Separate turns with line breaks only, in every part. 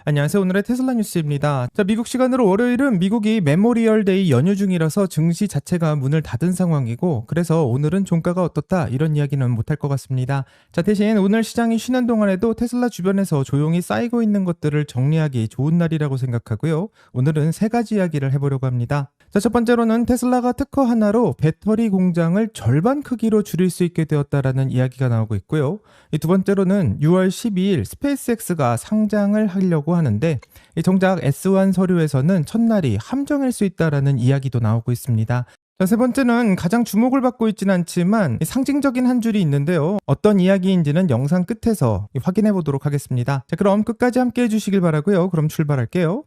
안녕하세요. 오늘의 테슬라 뉴스입니다. 자, 미국 시간으로 월요일은 미국이 메모리얼 데이 연휴 중이라서 증시 자체가 문을 닫은 상황이고, 그래서 오늘은 종가가 어떻다 이런 이야기는 못할 것 같습니다. 자, 대신 오늘 시장이 쉬는 동안에도 테슬라 주변에서 조용히 쌓이고 있는 것들을 정리하기 좋은 날이라고 생각하고요. 오늘은 세 가지 이야기를 해보려고 합니다. 자, 첫 번째로는 테슬라가 특허 하나로 배터리 공장을 절반 크기로 줄일 수 있게 되었다라는 이야기가 나오고 있고요. 이 두 번째로는 6월 12일 스페이스X가 상장을 하려고 하는데, 정작 S1 서류에서는 첫날이 함정일 수 있다라는 이야기도 나오고 있습니다. 자, 세 번째는 가장 주목을 받고 있지는 않지만 상징적인 한 줄이 있는데요. 어떤 이야기인지는 영상 끝에서 확인해 보도록 하겠습니다. 자, 그럼 끝까지 함께 해주시길 바라고요. 그럼 출발할게요.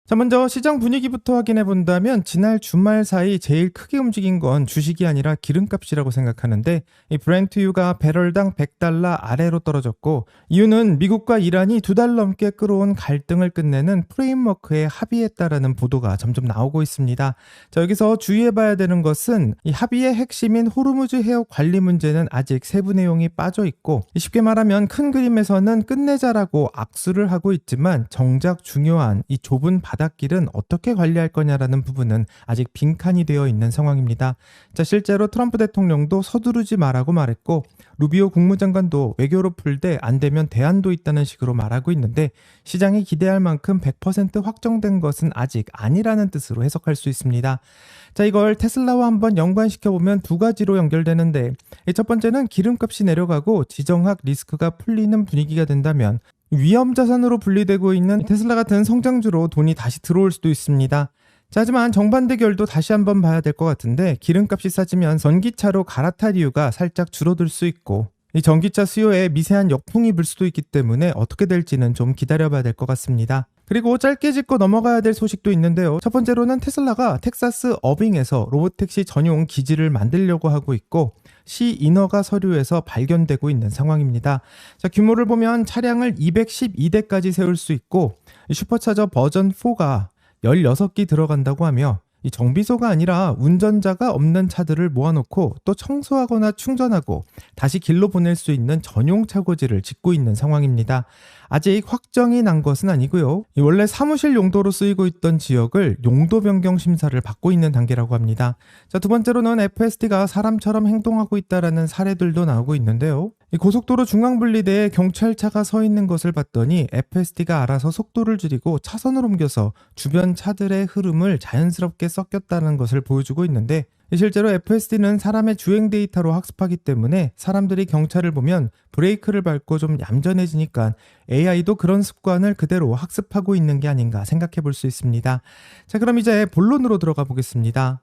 자, 먼저 시장 분위기부터 확인해 본다면 지난 주말 사이 제일 크게 움직인 건 주식이 아니라 기름값이라고 생각하는데, 이 브렌트유가 배럴당 $100 아래로 떨어졌고, 이유는 미국과 이란이 2달 넘게 끌어온 갈등을 끝내는 프레임워크에 합의했다라는 보도가 점점 나오고 있습니다. 자, 여기서 주의해 봐야 되는 것은 이 합의의 핵심인 호르무즈 해역 관리 문제는 아직 세부 내용이 빠져 있고, 쉽게 말하면 큰 그림에서는 끝내자라고 악수를 하고 있지만 정작 중요한 이 좁은 바닷길은 어떻게 관리할 거냐라는 부분은 아직 빈칸이 되어 있는 상황입니다. 자, 실제로 트럼프 대통령도 서두르지 말라고 말했고, 루비오 국무장관도 외교로 풀되 안 되면 대안도 있다는 식으로 말하고 있는데, 시장이 기대할 만큼 100% 확정된 것은 아직 아니라는 뜻으로 해석할 수 있습니다. 자, 이걸 테슬라와 한번 연관시켜보면 두 가지로 연결되는데, 첫 번째는 기름값이 내려가고 지정학 리스크가 풀리는 분위기가 된다면 위험 자산으로 분리되고 있는 테슬라 같은 성장주로 돈이 다시 들어올 수도 있습니다. 자, 하지만 정반대 결도 다시 한번 봐야 될 것 같은데, 기름값이 싸지면 전기차로 갈아탈 이유가 살짝 줄어들 수 있고, 이 전기차 수요에 미세한 역풍이 불 수도 있기 때문에 어떻게 될지는 좀 기다려봐야 될 것 같습니다. 그리고 짧게 짚고 넘어가야 될 소식도 있는데요. 첫 번째로는 테슬라가 텍사스 어빙에서 로보택시 전용 기지를 만들려고 하고 있고, 시 인허가 서류에서 발견되고 있는 상황입니다. 자, 규모를 보면 차량을 212대까지 세울 수 있고, 슈퍼차저 버전 4가 16기 들어간다고 하며, 이 정비소가 아니라 운전자가 없는 차들을 모아놓고 또 청소하거나 충전하고 다시 길로 보낼 수 있는 전용 차고지를 짓고 있는 상황입니다. 아직 확정이 난 것은 아니고요. 원래 사무실 용도로 쓰이고 있던 지역을 용도 변경 심사를 받고 있는 단계라고 합니다. 자, 두 번째로는 FSD가 사람처럼 행동하고 있다라는 사례들도 나오고 있는데요. 이 고속도로 중앙분리대에 경찰차가 서 있는 것을 봤더니 FSD가 알아서 속도를 줄이고 차선을 옮겨서 주변 차들의 흐름을 자연스럽게 섞였다는 것을 보여주고 있는데, 실제로 FSD는 사람의 주행 데이터로 학습하기 때문에 사람들이 경찰을 보면 브레이크를 밟고 좀 얌전해지니까 AI도 그런 습관을 그대로 학습하고 있는 게 아닌가 생각해 볼 수 있습니다. 자, 그럼 이제 본론으로 들어가 보겠습니다.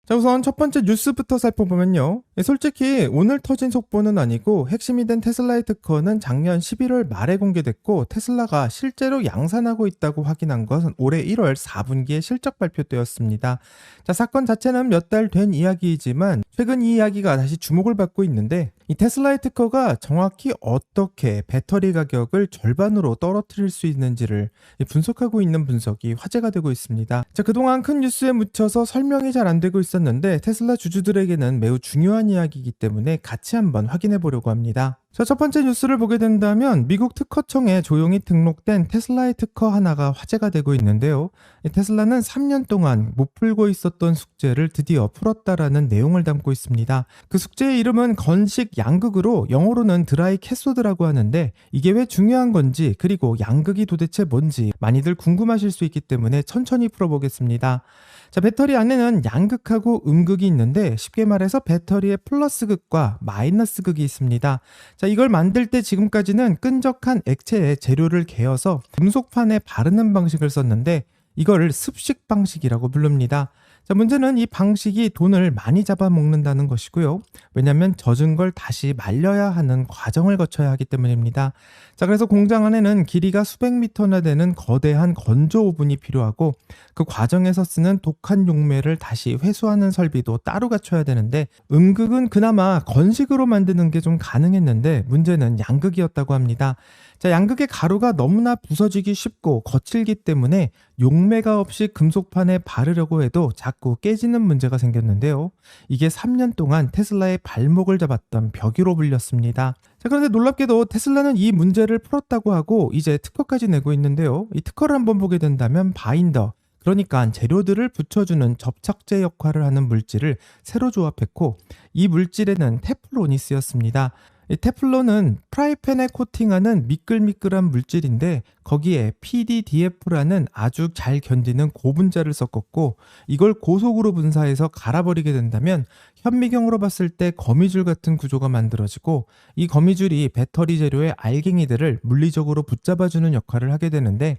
자, 우선 첫 번째 뉴스부터 살펴보면요. 솔직히 오늘 터진 속보는 아니고, 핵심이 된 테슬라의 특허는 작년 11월 말에 공개됐고, 테슬라가 실제로 양산하고 있다고 확인한 것은 올해 1월 4분기에 실적 발표 때였습니다. 자, 사건 자체는 몇 달 된 이야기이지만 최근 이 이야기가 다시 주목을 받고 있는데, 이 테슬라의 특허가 정확히 어떻게 배터리 가격을 절반으로 떨어뜨릴 수 있는지를 분석하고 있는 분석이 화제가 되고 있습니다. 자, 그동안 큰 뉴스에 묻혀서 설명이 잘 안 되고 있었는데, 테슬라 주주들에게는 매우 중요한 이야기이기 때문에 같이 한번 확인해 보려고 합니다. 자, 첫 번째 뉴스를 보게 된다면 미국 특허청에 조용히 등록된 테슬라의 특허 하나가 화제가 되고 있는데요. 테슬라는 3년 동안 못 풀고 있었던 숙제를 드디어 풀었다라는 내용을 담고 있습니다. 그 숙제의 이름은 건식 양극으로 영어로는 드라이 캐소드라고 하는데, 이게 왜 중요한 건지, 그리고 양극이 도대체 뭔지 많이들 궁금하실 수 있기 때문에 천천히 풀어보겠습니다. 자, 배터리 안에는 양극하고 음극이 있는데, 쉽게 말해서 배터리의 플러스 극과 마이너스 극이 있습니다. 자, 이걸 만들 때 지금까지는 끈적한 액체에 재료를 개어서 금속판에 바르는 방식을 썼는데, 이거를 습식 방식이라고 부릅니다. 자, 문제는 이 방식이 돈을 많이 잡아먹는다는 것이고요. 왜냐하면 젖은 걸 다시 말려야 하는 과정을 거쳐야 하기 때문입니다. 자, 그래서 공장 안에는 길이가 수백 미터나 되는 거대한 건조 오븐이 필요하고, 그 과정에서 쓰는 독한 용매를 다시 회수하는 설비도 따로 갖춰야 되는데, 음극은 그나마 건식으로 만드는 게 좀 가능했는데 문제는 양극이었다고 합니다. 자, 양극의 가루가 너무나 부서지기 쉽고 거칠기 때문에 용매가 없이 금속판에 바르려고 해도 자꾸 깨지는 문제가 생겼는데요. 이게 3년 동안 테슬라의 발목을 잡았던 벽이로 불렸습니다. 자, 그런데 놀랍게도 테슬라는 이 문제를 풀었다고 하고 이제 특허까지 내고 있는데요. 이 특허를 한번 보게 된다면 바인더, 그러니까 재료들을 붙여주는 접착제 역할을 하는 물질을 새로 조합했고, 이 물질에는 테플론이 쓰였습니다. 이 테플론은 프라이팬에 코팅하는 미끌미끌한 물질인데 거기에 PDDF라는 아주 잘 견디는 고분자를 섞었고, 이걸 고속으로 분사해서 갈아버리게 된다면 현미경으로 봤을 때 거미줄 같은 구조가 만들어지고, 이 거미줄이 배터리 재료의 알갱이들을 물리적으로 붙잡아주는 역할을 하게 되는데,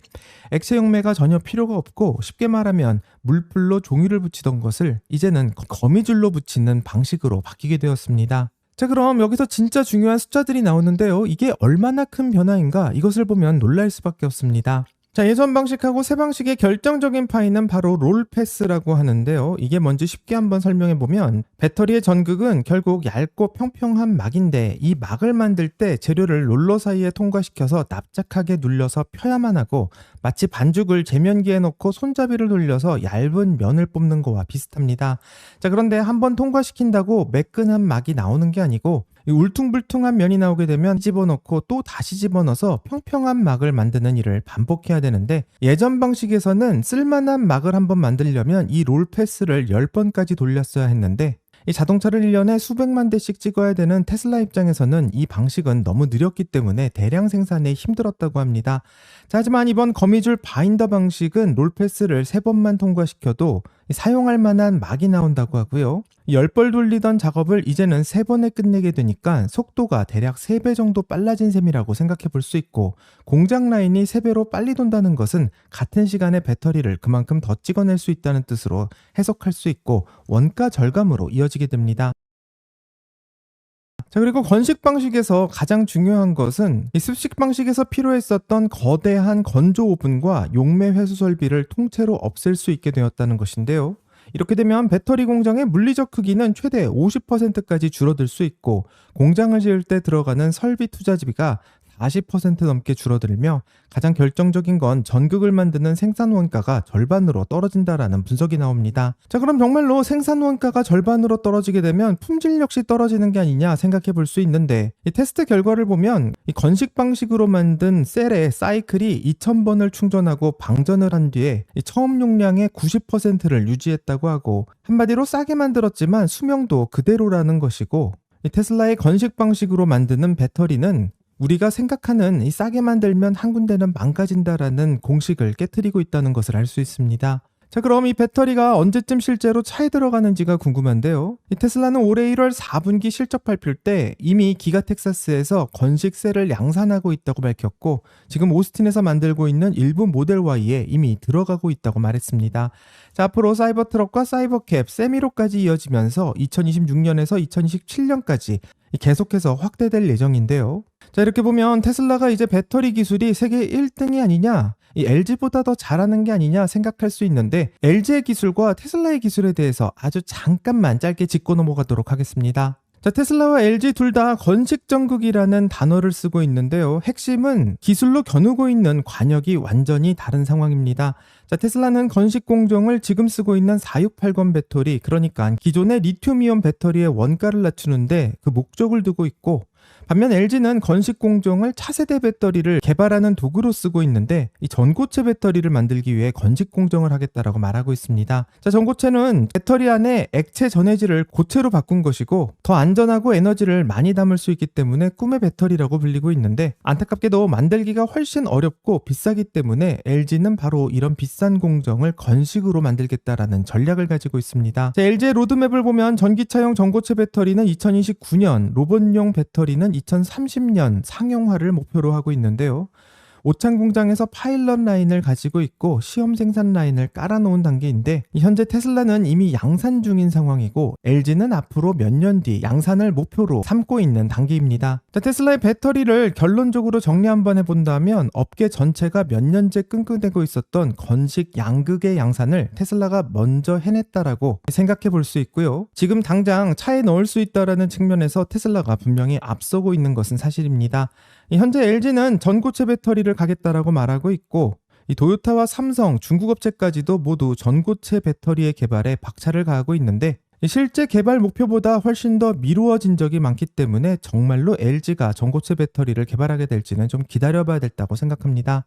액체 용매가 전혀 필요가 없고 쉽게 말하면 물풀로 종이를 붙이던 것을 이제는 거미줄로 붙이는 방식으로 바뀌게 되었습니다. 자, 그럼 여기서 진짜 중요한 숫자들이 나오는데요. 이게 얼마나 큰 변화인가, 이것을 보면 놀랄 수밖에 없습니다. 자, 예전 방식하고 새 방식의 결정적인 파이는 바로 롤 패스라고 하는데요. 이게 뭔지 쉽게 한번 설명해 보면, 배터리의 전극은 결국 얇고 평평한 막인데 이 막을 만들 때 재료를 롤러 사이에 통과시켜서 납작하게 눌려서 펴야만 하고, 마치 반죽을 제면기에 넣고 손잡이를 돌려서 얇은 면을 뽑는 거와 비슷합니다. 자, 그런데 한번 통과시킨다고 매끈한 막이 나오는 게 아니고, 이 울퉁불퉁한 면이 나오게 되면 집어넣고 또 다시 집어넣어서 평평한 막을 만드는 일을 반복해야 되는데, 예전 방식에서는 쓸만한 막을 한번 만들려면 이 롤 패스를 10번까지 돌렸어야 했는데, 이 자동차를 1년에 수백만 대씩 찍어야 되는 테슬라 입장에서는 이 방식은 너무 느렸기 때문에 대량 생산에 힘들었다고 합니다. 자, 하지만 이번 거미줄 바인더 방식은 롤패스를 3번만 통과시켜도 사용할 만한 막이 나온다고 하고요. 10벌 돌리던 작업을 이제는 3번에 끝내게 되니까 속도가 대략 3배 정도 빨라진 셈이라고 생각해 볼 수 있고, 공장 라인이 3배로 빨리 돈다는 것은 같은 시간에 배터리를 그만큼 더 찍어낼 수 있다는 뜻으로 해석할 수 있고, 원가 절감으로 이어지게 됩니다. 자, 그리고 건식 방식에서 가장 중요한 것은 이 습식 방식에서 필요했었던 거대한 건조 오븐과 용매 회수 설비를 통째로 없앨 수 있게 되었다는 것인데요. 이렇게 되면 배터리 공장의 물리적 크기는 최대 50%까지 줄어들 수 있고, 공장을 지을 때 들어가는 설비 투자비가 40% 넘게 줄어들며, 가장 결정적인 건 전극을 만드는 생산 원가가 절반으로 떨어진다라는 분석이 나옵니다. 자, 그럼 정말로 생산 원가가 절반으로 떨어지게 되면 품질 역시 떨어지는 게 아니냐 생각해 볼 수 있는데, 이 테스트 결과를 보면 이 건식 방식으로 만든 셀의 사이클이 2000번을 충전하고 방전을 한 뒤에 이 처음 용량의 90%를 유지했다고 하고, 한마디로 싸게 만들었지만 수명도 그대로라는 것이고, 이 테슬라의 건식 방식으로 만드는 배터리는 우리가 생각하는 이 싸게 만들면 한 군데는 망가진다라는 공식을 깨트리고 있다는 것을 알 수 있습니다. 자, 그럼 이 배터리가 언제쯤 실제로 차에 들어가는지가 궁금한데요. 이 테슬라는 올해 1월 4분기 실적 발표 때 이미 기가 텍사스에서 건식 셀을 양산하고 있다고 밝혔고, 지금 오스틴에서 만들고 있는 일부 모델 Y에 이미 들어가고 있다고 말했습니다. 자, 앞으로 사이버 트럭과 사이버캡, 세미로까지 이어지면서 2026년에서 2027년까지 계속해서 확대될 예정인데요. 자, 이렇게 보면 테슬라가 이제 배터리 기술이 세계 1등이 아니냐, 이 LG보다 더 잘하는 게 아니냐 생각할 수 있는데, LG의 기술과 테슬라의 기술에 대해서 아주 잠깐만 짧게 짚고 넘어가도록 하겠습니다. 자, 테슬라와 LG 둘 다 건식 전극이라는 단어를 쓰고 있는데요. 핵심은 기술로 겨누고 있는 관역이 완전히 다른 상황입니다. 자, 테슬라는 건식 공정을 지금 쓰고 있는 4680 배터리, 그러니까 기존의 리튬이온 배터리의 원가를 낮추는데 그 목적을 두고 있고, 반면 LG는 건식 공정을 차세대 배터리를 개발하는 도구로 쓰고 있는데, 이 전고체 배터리를 만들기 위해 건식 공정을 하겠다라고 말하고 있습니다. 자, 전고체는 배터리 안에 액체 전해질을 고체로 바꾼 것이고, 더 안전하고 에너지를 많이 담을 수 있기 때문에 꿈의 배터리라고 불리고 있는데, 안타깝게도 만들기가 훨씬 어렵고 비싸기 때문에 LG는 바로 이런 비싼 공정을 건식으로 만들겠다라는 전략을 가지고 있습니다. 자, LG의 로드맵을 보면 전기차용 전고체 배터리는 2029년, 로봇용 배터리는 2030년 상용화를 목표로 하고 있는데요. 오창 공장에서 파일럿 라인을 가지고 있고 시험 생산 라인을 깔아놓은 단계인데, 현재 테슬라는 이미 양산 중인 상황이고 LG는 앞으로 몇 년 뒤 양산을 목표로 삼고 있는 단계입니다. 자, 테슬라의 배터리를 결론적으로 정리 한번 해본다면, 업계 전체가 몇 년째 끙끙대고 있었던 건식 양극의 양산을 테슬라가 먼저 해냈다라고 생각해 볼 수 있고요. 지금 당장 차에 넣을 수 있다라는 측면에서 테슬라가 분명히 앞서고 있는 것은 사실입니다. 현재 LG는 전고체 배터리를 가겠다라고 말하고 있고, 이 도요타와 삼성, 중국 업체까지도 모두 전고체 배터리의 개발에 박차를 가하고 있는데, 실제 개발 목표보다 훨씬 더 미루어진 적이 많기 때문에 정말로 LG가 전고체 배터리를 개발하게 될지는 좀 기다려봐야 된다고 생각합니다.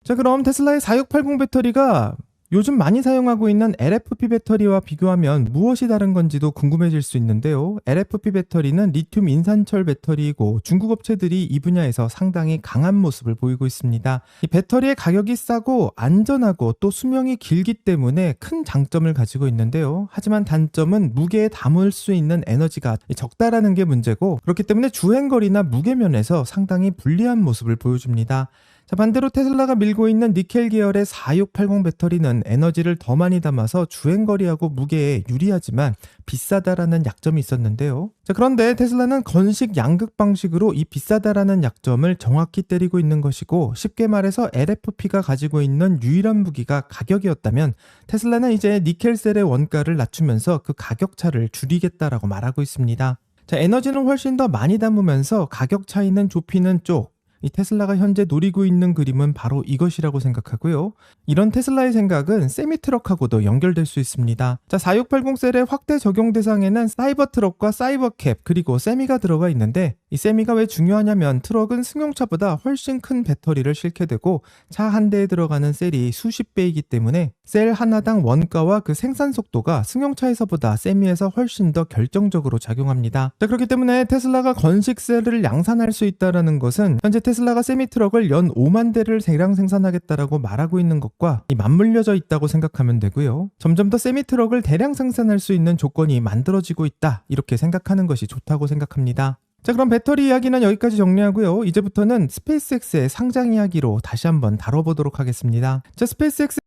자, 그럼 테슬라의 4680 배터리가 요즘 많이 사용하고 있는 LFP 배터리와 비교하면 무엇이 다른 건지도 궁금해질 수 있는데요. LFP 배터리는 리튬 인산철 배터리이고 중국 업체들이 이 분야에서 상당히 강한 모습을 보이고 있습니다. 이 배터리의 가격이 싸고 안전하고 또 수명이 길기 때문에 큰 장점을 가지고 있는데요. 하지만 단점은 무게에 담을 수 있는 에너지가 적다라는 게 문제고, 그렇기 때문에 주행거리나 무게 면에서 상당히 불리한 모습을 보여줍니다. 자, 반대로 테슬라가 밀고 있는 니켈 계열의 4680 배터리는 에너지를 더 많이 담아서 주행거리하고 무게에 유리하지만 비싸다라는 약점이 있었는데요. 자, 그런데 테슬라는 건식 양극 방식으로 이 비싸다라는 약점을 정확히 때리고 있는 것이고, 쉽게 말해서 LFP가 가지고 있는 유일한 무기가 가격이었다면 테슬라는 이제 니켈셀의 원가를 낮추면서 그 가격 차를 줄이겠다라고 말하고 있습니다. 자, 에너지는 훨씬 더 많이 담으면서 가격 차이는 좁히는 쪽, 이 테슬라가 현재 노리고 있는 그림은 바로 이것이라고 생각하고요. 이런 테슬라의 생각은 세미트럭하고도 연결될 수 있습니다. 자, 4680 셀의 확대 적용 대상에는 사이버 트럭과 사이버 캡 그리고 세미가 들어가 있는데, 이 세미가 왜 중요하냐면 트럭은 승용차보다 훨씬 큰 배터리를 싣게 되고 차 한 대에 들어가는 셀이 수십 배이기 때문에 셀 하나당 원가와 그 생산 속도가 승용차에서보다 세미에서 훨씬 더 결정적으로 작용합니다. 자, 그렇기 때문에 테슬라가 건식 셀을 양산할 수 있다는 것은 현재 테슬라가 세미 트럭을 연 5만 대를 대량 생산하겠다라고 말하고 있는 것과 맞물려져 있다고 생각하면 되고요. 점점 더 세미 트럭을 대량 생산할 수 있는 조건이 만들어지고 있다, 이렇게 생각하는 것이 좋다고 생각합니다. 자, 그럼 배터리 이야기는 여기까지 정리하고요. 이제부터는 스페이스X의 상장 이야기로 다시 한번 다뤄보도록 하겠습니다. 자, 스페이스X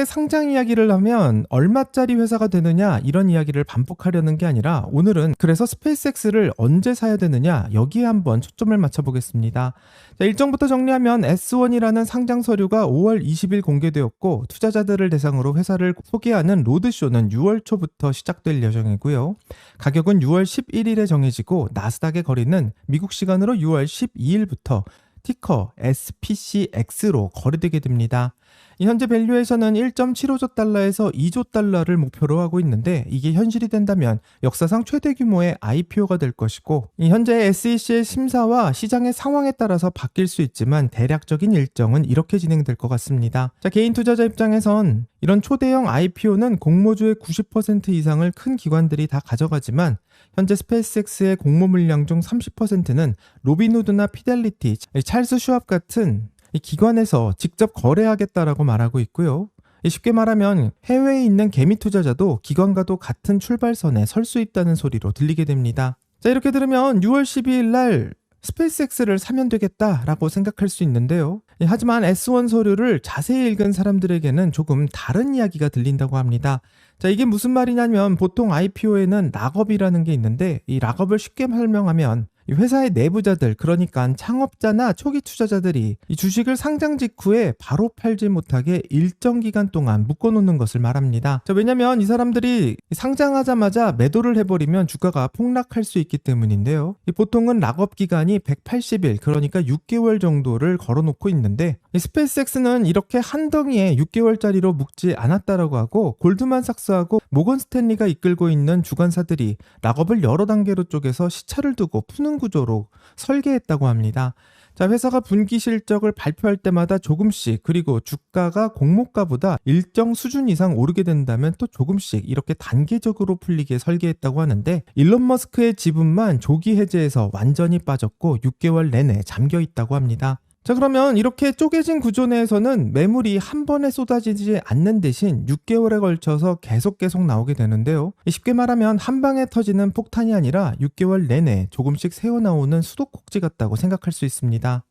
상장 이야기를 하면 얼마짜리 회사가 되느냐, 이런 이야기를 반복하려는 게 아니라 오늘은 그래서 스페이스X를 언제 사야 되느냐, 여기에 한번 초점을 맞춰보겠습니다. 자, 일정부터 정리하면 S1이라는 상장 서류가 5월 20일 공개되었고, 투자자들을 대상으로 회사를 소개하는 로드쇼는 6월 초부터 시작될 예정이고요. 가격은 6월 11일에 정해지고 나스닥의 거래는 미국 시간으로 6월 12일부터 티커 SPCX로 거래되게 됩니다. 현재 밸류에이션은 1.75조 달러에서 2조 달러를 목표로 하고 있는데, 이게 현실이 된다면 역사상 최대 규모의 IPO가 될 것이고, 현재 SEC의 심사와 시장의 상황에 따라서 바뀔 수 있지만 대략적인 일정은 이렇게 진행될 것 같습니다. 자, 개인 투자자 입장에선 이런 초대형 IPO는 공모주의 90% 이상을 큰 기관들이 다 가져가지만 현재 스페이스X의 공모 물량 중 30%는 로빈후드나 피델리티, 찰스 슈왑 같은 이 기관에서 직접 거래하겠다라고 말하고 있고요. 쉽게 말하면 해외에 있는 개미 투자자도 기관과도 같은 출발선에 설 수 있다는 소리로 들리게 됩니다. 자, 이렇게 들으면 6월 12일 날 스페이스X를 사면 되겠다라고 생각할 수 있는데요. 하지만 S1 서류를 자세히 읽은 사람들에게는 조금 다른 이야기가 들린다고 합니다. 자, 이게 무슨 말이냐면 보통 IPO에는 락업이라는 게 있는데, 이 락업을 쉽게 설명하면 이 회사의 내부자들, 그러니까 창업자나 초기 투자자들이 이 주식을 상장 직후에 바로 팔지 못하게 일정 기간 동안 묶어놓는 것을 말합니다. 자, 왜냐면 이 사람들이 상장하자마자 매도를 해버리면 주가가 폭락할 수 있기 때문인데요. 보통은 락업 기간이 180일, 그러니까 6개월 정도를 걸어놓고 있는데, 이 스페이스X는 이렇게 한 덩이에 6개월짜리로 묶지 않았다라고 하고, 골드만삭스하고 모건 스탠리가 이끌고 있는 주관사들이 락업을 여러 단계로 쪼개서 시차를 두고 푸는 구조로 설계했다고 합니다. 자, 회사가 분기 실적을 발표할 때마다 조금씩, 그리고 주가가 공모가보다 일정 수준 이상 오르게 된다면 또 조금씩 이렇게 단계적으로 풀리게 설계했다고 하는데, 일론 머스크의 지분만 조기 해제해서 완전히 빠졌고 6개월 내내 잠겨 있다고 합니다. 자, 그러면 이렇게 쪼개진 구조 내에서는 매물이 한 번에 쏟아지지 않는 대신 6개월에 걸쳐서 계속 나오게 되는데요. 쉽게 말하면 한 방에 터지는 폭탄이 아니라 6개월 내내 조금씩 새어나오는 수도꼭지 같다고 생각할 수 있습니다.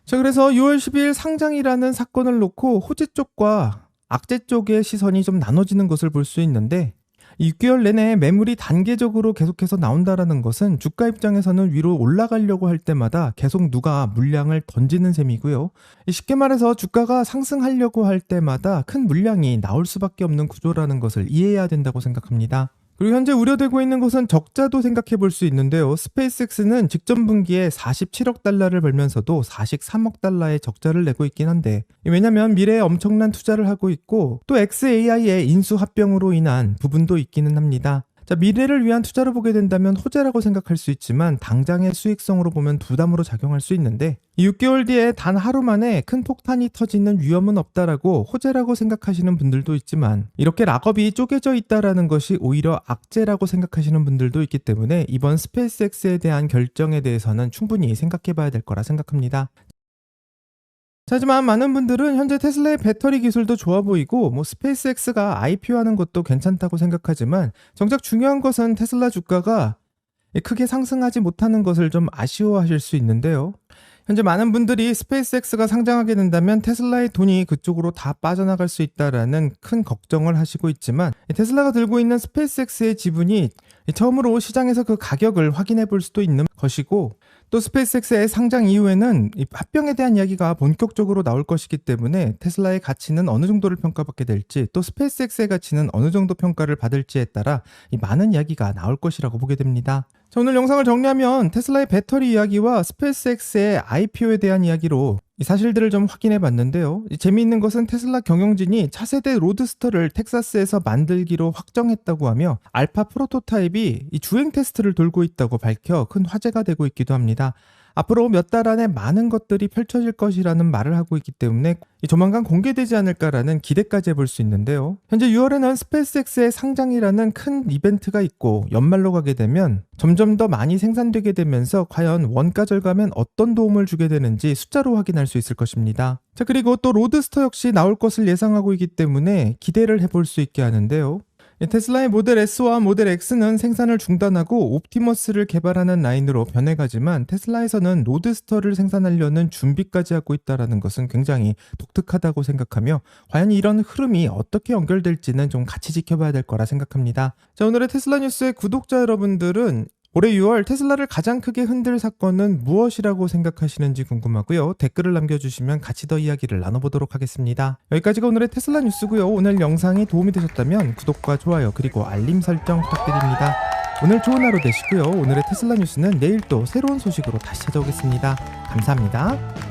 자, 그래서 6월 12일 상장이라는 사건을 놓고 호재 쪽과 악재 쪽의 시선이 좀 나눠지는 것을 볼 수 있는데, 6개월 내내 매물이 단계적으로 계속해서 나온다라는 것은 주가 입장에서는 위로 올라가려고 할 때마다 계속 누가 물량을 던지는 셈이고요. 쉽게 말해서 주가가 상승하려고 할 때마다 큰 물량이 나올 수밖에 없는 구조라는 것을 이해해야 된다고 생각합니다. 그리고 현재 우려되고 있는 것은 적자도 생각해 볼 수 있는데요. 스페이스X는 직전 분기에 47억 달러를 벌면서도 43억 달러의 적자를 내고 있긴 한데, 왜냐면 미래에 엄청난 투자를 하고 있고 또 xAI의 인수 합병으로 인한 부분도 있기는 합니다. 자, 미래를 위한 투자로 보게 된다면 호재라고 생각할 수 있지만 당장의 수익성으로 보면 부담으로 작용할 수 있는데, 6개월 뒤에 단 하루 만에 큰 폭탄이 터지는 위험은 없다라고 호재라고 생각하시는 분들도 있지만, 이렇게 락업이 쪼개져 있다라는 것이 오히려 악재라고 생각하시는 분들도 있기 때문에 이번 스페이스X에 대한 결정에 대해서는 충분히 생각해 봐야 될 거라 생각합니다. 하지만 많은 분들은 현재 테슬라의 배터리 기술도 좋아 보이고 스페이스X가 IPO하는 것도 괜찮다고 생각하지만, 정작 중요한 것은 테슬라 주가가 크게 상승하지 못하는 것을 좀 아쉬워하실 수 있는데요. 현재 많은 분들이 스페이스X가 상장하게 된다면 테슬라의 돈이 그쪽으로 다 빠져나갈 수 있다라는 큰 걱정을 하시고 있지만, 테슬라가 들고 있는 스페이스X의 지분이 처음으로 시장에서 그 가격을 확인해 볼 수도 있는 것이고, 또 스페이스X의 상장 이후에는 이 합병에 대한 이야기가 본격적으로 나올 것이기 때문에 테슬라의 가치는 어느 정도를 평가받게 될지, 또 스페이스X의 가치는 어느 정도 평가를 받을지에 따라 이 많은 이야기가 나올 것이라고 보게 됩니다. 자, 오늘 영상을 정리하면 테슬라의 배터리 이야기와 스페이스X의 IPO에 대한 이야기로 이 사실들을 좀 확인해 봤는데요. 재미있는 것은 테슬라 경영진이 차세대 로드스터를 텍사스에서 만들기로 확정했다고 하며 알파 프로토타입이 이 주행 테스트를 돌고 있다고 밝혀 큰 화제가 되고 있기도 합니다. 앞으로 몇 달 안에 많은 것들이 펼쳐질 것이라는 말을 하고 있기 때문에 조만간 공개되지 않을까라는 기대까지 해볼 수 있는데요. 현재 6월에는 스페이스X의 상장이라는 큰 이벤트가 있고, 연말로 가게 되면 점점 더 많이 생산되게 되면서 과연 원가 절감엔 어떤 도움을 주게 되는지 숫자로 확인할 수 있을 것입니다. 자, 그리고 또 로드스터 역시 나올 것을 예상하고 있기 때문에 기대를 해볼 수 있게 하는데요. 테슬라의 모델 S와 모델 X는 생산을 중단하고 옵티머스를 개발하는 라인으로 변해가지만, 테슬라에서는 로드스터를 생산하려는 준비까지 하고 있다는 것은 굉장히 독특하다고 생각하며, 과연 이런 흐름이 어떻게 연결될지는 좀 같이 지켜봐야 될 거라 생각합니다. 자, 오늘의 테슬라 뉴스의 구독자 여러분들은 올해 6월 테슬라를 가장 크게 흔들 사건은 무엇이라고 생각하시는지 궁금하고요. 댓글을 남겨주시면 같이 더 이야기를 나눠보도록 하겠습니다. 여기까지가 오늘의 테슬라 뉴스고요. 오늘 영상이 도움이 되셨다면 구독과 좋아요 그리고 알림 설정 부탁드립니다. 오늘 좋은 하루 되시고요. 오늘의 테슬라 뉴스는 내일 또 새로운 소식으로 다시 찾아오겠습니다. 감사합니다.